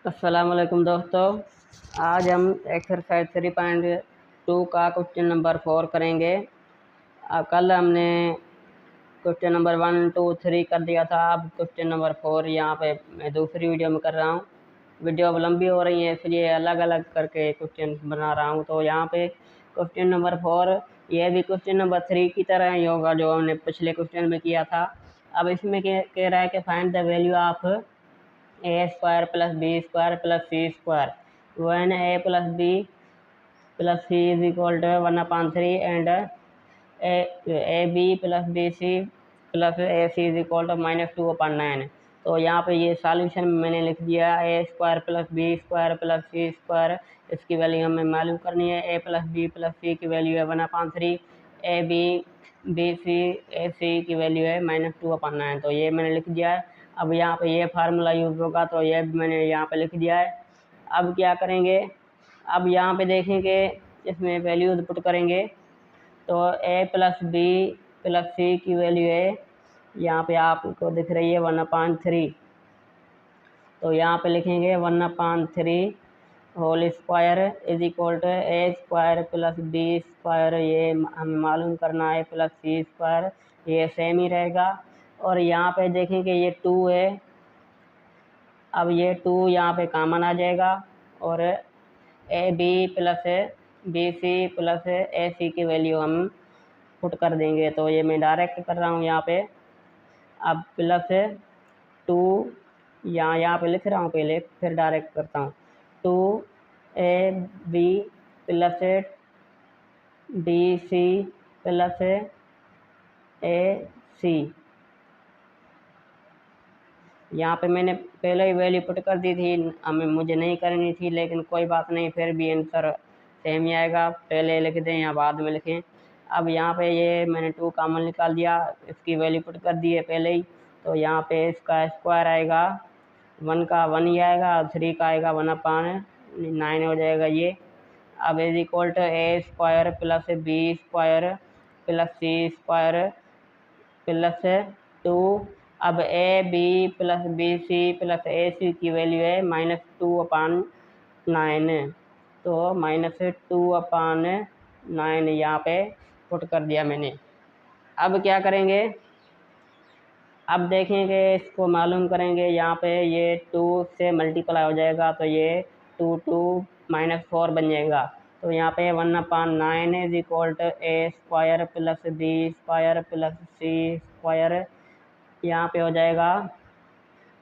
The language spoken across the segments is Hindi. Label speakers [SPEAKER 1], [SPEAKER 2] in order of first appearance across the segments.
[SPEAKER 1] अस्सलाम वालेकुम दोस्तों। आज हम एक्सरसाइज 3.2 का क्वेश्चन नंबर 4 करेंगे। कल हमने क्वेश्चन नंबर 1, 2, 3 कर दिया था। अब क्वेश्चन नंबर 4 यहाँ पे मैं दूसरी वीडियो में कर रहा हूँ। वीडियो अब लंबी हो रही है, इसलिए अलग अलग करके क्वेश्चन बना रहा हूँ। तो यहाँ पे क्वेश्चन नंबर 4 ये भी क्वेश्चन नंबर 3 की तरह ही होगा जो हमने पिछले क्वेश्चन में किया था। अब इसमें कह रहा है कि find the value of a² + b² + c² when a plus b plus c is equal to 1/3 and ab plus bc plus ac is equal to -2/9। तो यहाँ पे ये सॉल्यूशन मैंने लिख दिया a² + b² + c²। इसकी वैल्यू हमें मालूम करनी है। a plus b plus c की वैल्यू है 1/3, ab bc ac की वैल्यू है -2/9। तो ये मैंने लिख दिया है। अब यहाँ पे ये फार्मूला यूज़ होगा, तो ये मैंने यहाँ पे लिख दिया है। अब क्या करेंगे, अब यहाँ पे देखेंगे इसमें वैल्यूज पुट करेंगे। तो a + b + c की वैल्यू है, यहाँ पे आपको दिख रही है 1/3। तो यहाँ पे लिखेंगे 1/3 whole square is equal to a² + b²। ये हमें मालूम करना है, प्लस c², ये सेम ही रहेगा। और यहाँ पे देखेंगे ये 2 है। अब ये 2 यहाँ पे कॉमन आ जाएगा और ab + bc + ac की वैल्यू हम पुट कर देंगे। तो ये मैं डायरेक्ट कर रहा हूँ यहाँ पे। अब +2 यहाँ पे लिख रहा हूँ पहले, फिर डायरेक्ट करता हूँ। 2ab + bc + ac। यहाँ पे मैंने पहले ही वैल्यू पुट कर दी थी, मुझे नहीं करनी थी, लेकिन कोई बात नहीं, फिर भी आंसर सेम ही आएगा। पहले लिख दें या बाद में लिखें। अब यहाँ पे ये मैंने 2 कॉमन निकाल दिया, इसकी वैल्यू पुट कर दी है पहले ही। तो यहाँ पे इसका स्क्वायर आएगा, 1 का 1 ही आएगा और 3 का आएगा 1/9 हो जाएगा ये। अब is equal to a² + b² + c² +2। अब ab + bc + ac की वैल्यू है -2/9। तो -2/9 यहाँ पे पुट कर दिया मैंने। अब क्या करेंगे, अब देखेंगे, इसको मालूम करेंगे। यहाँ पे ये 2 से मल्टीप्लाई हो जाएगा, तो ये 2 2 -4 बन जाएगा। तो यहाँ पे 1/9 is equal to a² + b² + c²। यहाँ पे हो जाएगा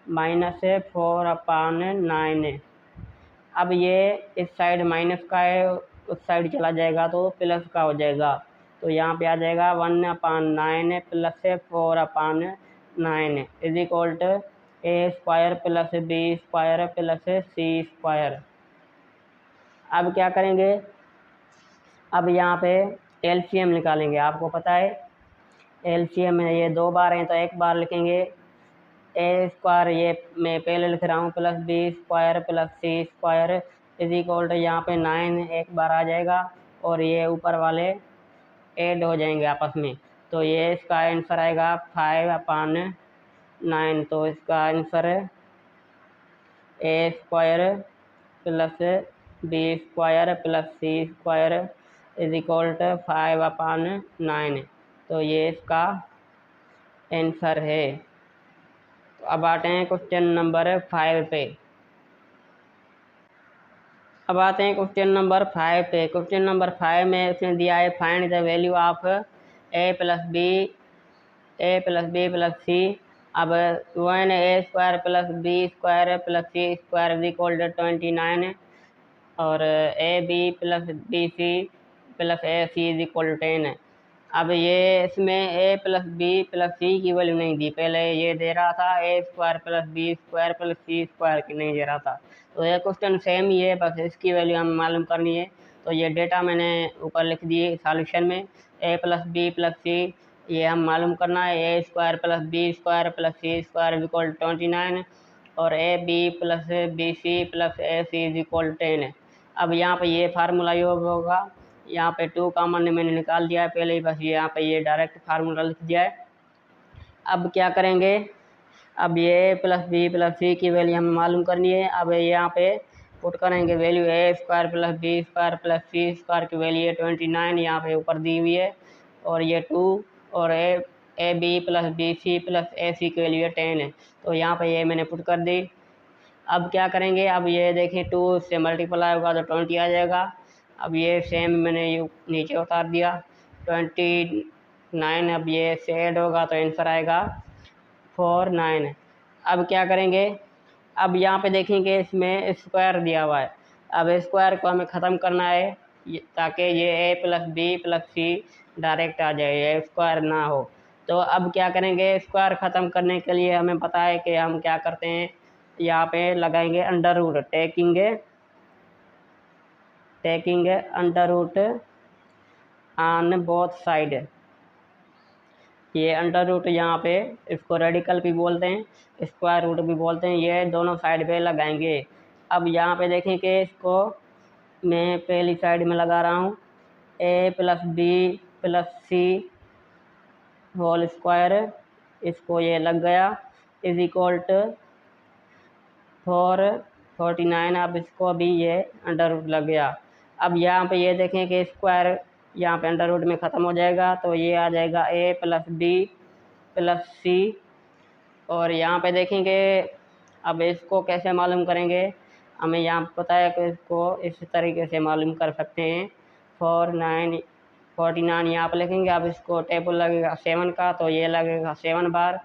[SPEAKER 1] -4/9। अब ये इस साइड माइनस का है, उस साइड चला जाएगा तो प्लस का हो जाएगा। तो यहाँ पे आ जाएगा 1/9 + 4/9 is equal to a² + b² + c²। अब क्या करेंगे, अब यहाँ पे एलसीएम निकालेंगे। आपको पता है एलसीएम में ये 2 बार हैं, तो एक बार लिखेंगे a², ये मैं पहले लिख रहा हूँ, + b² + c² is equal to यहाँ पे 9 एक बार आ जाएगा और ये ऊपर वाले ऐड हो जाएंगे आपस में। तो ये इसका आंसर आएगा 5/9। तो इसका आंसर है a² + b² + c² is equal to 5/9। तो ये इसका आंसर है। तो अब आते हैं क्वेश्चन नंबर 5 पे। अब आते हैं क्वेश्चन नंबर 5 पे। क्वेश्चन नंबर 5 में उसने दिया है find the value of a + b + c। अब when a² + b² + c² is equal to 29 और ab + bc + ac is equal to 10। अब ये इसमें a + b + c की वैल्यू नहीं दी, पहले ये दे रहा था a² + b² + c² की नहीं दे रहा था। तो ये क्वेश्चन सेम ही है, बस इसकी वैल्यू हमें मालूम करनी है। तो ये डेटा मैंने ऊपर लिख दिए सॉल्यूशन में। a + b + c ये हम मालूम करना है, a² + b² + c² is equal to 29 और ab + bc + ac is equal to 10। अब यहाँ पे ये फार्मूला यूज होगा। यहाँ पे 2 कॉमन मैंने निकाल दिया है पहले ही, बस यहाँ पे ये डायरेक्ट फार्मूला लिख दिया है। अब क्या करेंगे, अब ये प्लस बी प्लस सी की वैल्यू हमें मालूम करनी है। अब यहाँ पे पुट करेंगे value a square plus B square plus C square की वैल्यू है 29 यहाँ पे ऊपर दी हुई है, और ये 2 और a b plus b c plus a c की वैल्यू है 10 है। तो यहाँ पे ये मैंने पुट कर दी। अब क्या करेंगे, अब ये देखिए 2 से मल्टीप्लाई होगा तो 20 आ जाएगा। अब ये सेम मैंने नीचे उतार दिया 29। अब ये से ऐड होगा तो आंसर आएगा 49। अब क्या करेंगे, अब यहाँ पे देखेंगे इसमें स्क्वायर दिया हुआ है। अब स्क्वायर को हमें ख़त्म करना है ताकि ये ए प्लस बी प्लस सी डायरेक्ट आ जाए, ये स्क्वायर ना हो। तो अब क्या करेंगे, स्क्वायर ख़त्म करने के लिए हमें पता है कि हम क्या करते हैं, यहाँ पे लगाएंगे under root, taking under root on both side. ये अंडर रूट यहाँ पे इसको रेडिकल भी बोलते हैं, स्क्वायर रूट भी बोलते हैं, ये दोनों साइड पे लगाएंगे। अब यहाँ पे देखें कि इसको मैं पहली साइड में लगा रहा हूँ, ए प्लस बी प्लस सी होल स्क्वायर, इसको ये लग गया इज इक्वल टू 49। अब इसको भी ये अंडर रूट लग गया। अब यहाँ पे ये देखें कि स्क्वायर यहाँ पे अंडर रूट में ख़त्म हो जाएगा, तो ये आ जाएगा ए प्लस बी प्लस सी। और यहाँ पे देखेंगे, अब इसको कैसे मालूम करेंगे, हमें यहाँ पता है कि इसको इस तरीके से मालूम कर सकते हैं। 49 यहाँ पर लिखेंगे। अब इसको टेबल लगेगा 7 का, तो ये लगेगा 7 बार।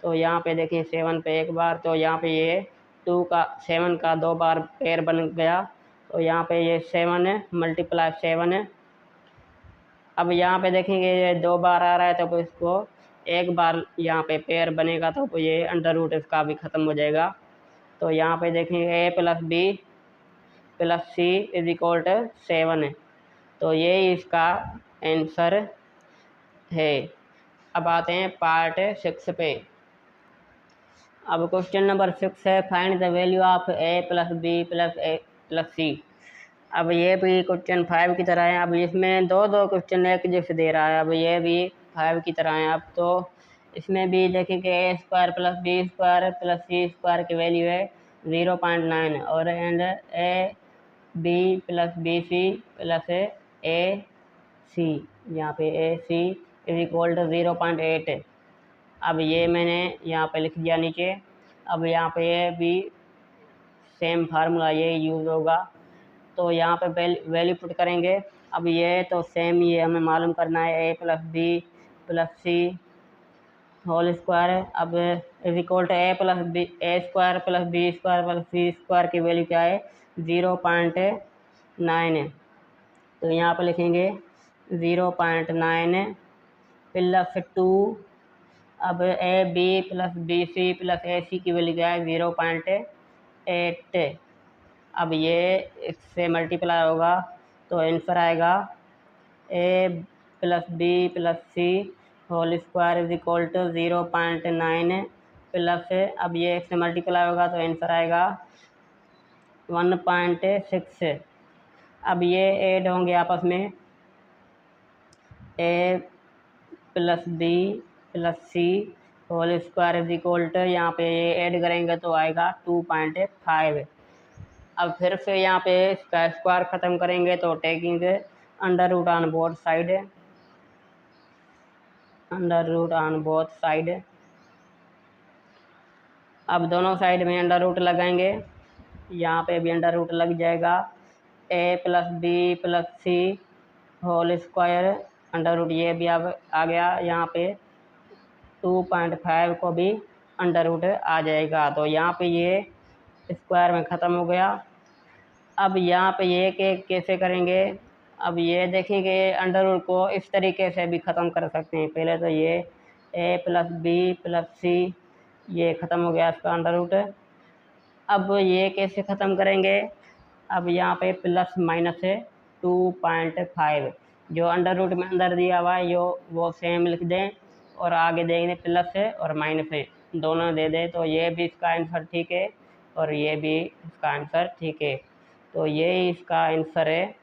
[SPEAKER 1] तो यहाँ पे देखें 7 पे 1 बार, तो यहाँ पे ये 7 का 2 बार पेयर बन गया। तो यहाँ पे ये 7 मल्टीप्लाई 7 है। अब यहाँ पे देखेंगे ये 2 बार आ रहा है, तो इसको 1 बार यहाँ पे पेयर बनेगा, तो ये अंडर रूट इसका भी ख़त्म हो जाएगा। तो यहाँ पे देखेंगे a plus B plus c is equal to 7 है। तो ये इसका आंसर है। अब आते हैं पार्ट 6 पे। अब क्वेश्चन नंबर 6 है, find the value of a plus B plus c. अब ये भी क्वेश्चन 5 की तरह है। अब इसमें दो क्वेश्चन एक जैसे दे रहा है, अब ये भी 5 की तरह है। अब तो इसमें भी देखेंगे a square plus B square plus C square की वैल्यू है 0.9, और and a b plus b c plus a c, यहाँ पे a c is equal to 0.8। अब ये मैंने यहाँ पे लिख दिया नीचे। अब यहाँ पे ये भी सेम फार्मूला ये यूज़ होगा, तो यहाँ पे वैल्यू पुट करेंगे। अब ये तो सेम ही है, हमें मालूम करना है A plus B plus C whole square. अब is equal to A square plus B square plus C square की वैल्यू क्या है 0.9 है। तो यहाँ पे लिखेंगे 0.9 प्लस 2। अब a b plus b c plus a c की वैल्यू क्या है 0.8। अब ये इससे मल्टीप्लाई होगा तो आंसर आएगा a plus B plus C whole square is equal to 0.9 plus, अब ये इससे मल्टीप्लाई होगा तो आंसर आएगा 1.6। अब ये ऐड होंगे आपस में, a plus B plus C whole square is equal to, यहाँ पे ये ऐड करेंगे तो आएगा 2.5। अब फिर से यहाँ पे इसका स्क्वायर ख़त्म करेंगे तो taking under root on both side, under root on both side. अब दोनों साइड में अंडर रूट लगाएंगे, यहाँ पे भी अंडर रूट लग जाएगा। ए प्लस बी प्लस सी होल स्क्वायर अंडर रूट, ये भी अब आ गया। यहाँ पे 2.5 को भी अंडर रूट आ जाएगा। तो यहाँ पे ये स्क्वायर में ख़त्म हो गया। अब यहाँ पे ये कैसे करेंगे, अब ये देखेंगे अंडर रूट को इस तरीके से भी ख़त्म कर सकते हैं। पहले तो ये ए प्लस बी प्लस सी ये ख़त्म हो गया इसका अंडर रूट। अब ये कैसे ख़त्म करेंगे, अब यहाँ पे प्लस माइनस है 2.5, जो अंडर रूट में अंदर दिया हुआ है वो सेम लिख दें, और आगे देंगे प्लस है और माइनस है दोनों दे दें। तो ये भी इसका आंसर ठीक है और ये भी इसका आंसर ठीक है। तो ये इसका आंसर है